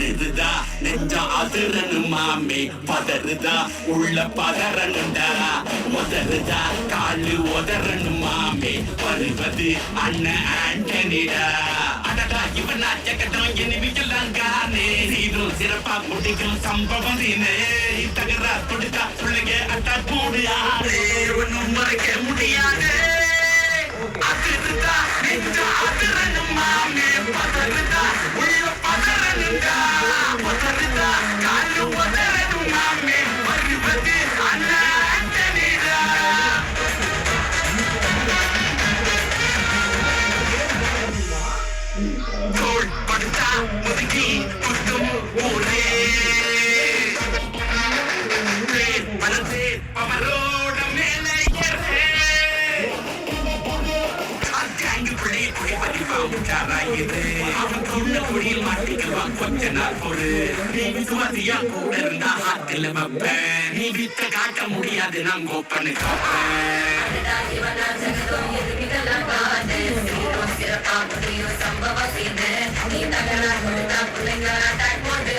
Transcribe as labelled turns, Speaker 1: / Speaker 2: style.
Speaker 1: அதிருதா நெஞ்சம் அதிரனு மாமே பதறுதா உள்ள பதறனுண்டா உதறுதா காலு உதறனு மாமே வருவது அண்ணன் ஆண்டனிடா அடடா இவன் நாச்சக்கட்டம் எனிமிக்கலாம் காணே சீரும் சிறப்பா முடிக்கும் சம்பவம் தீனே தகரா கொடுத்தா பிள்ளைங்க அட்டா கூடு ஆடு ஒன்னும் மறைக்க முடியாது அதிருதா நெஞ்சம் அதிரனு மாமே பதறுதா உள்ள பதறனுண்டா பதறுதா காலு உதறனு மாமே வருவது அண்ணன் ஆண்டனிடா தோள் படுத்தா முதுகி குத்தும் ஊரே மனசே பவரோட மேலே ஏறே அங்கு பிள்ளை குடிப்பதிப்பாவுக்காராயிரு அவன் கொண்ட குடியில் மாட்டிக்குவான் கொஞ்ச நாள் பொறு நீ விசுவாசியா கூட இருந்தா ஹாட்டில் வைப்பேன் நீ வித்த காட்ட முடியாது நான் கோப்பனு காப்பேன்
Speaker 2: சம்பவம் செய்து நீ தகராறு கொடுத்தா பிள்ளைங்க அட்டாக் போட்டு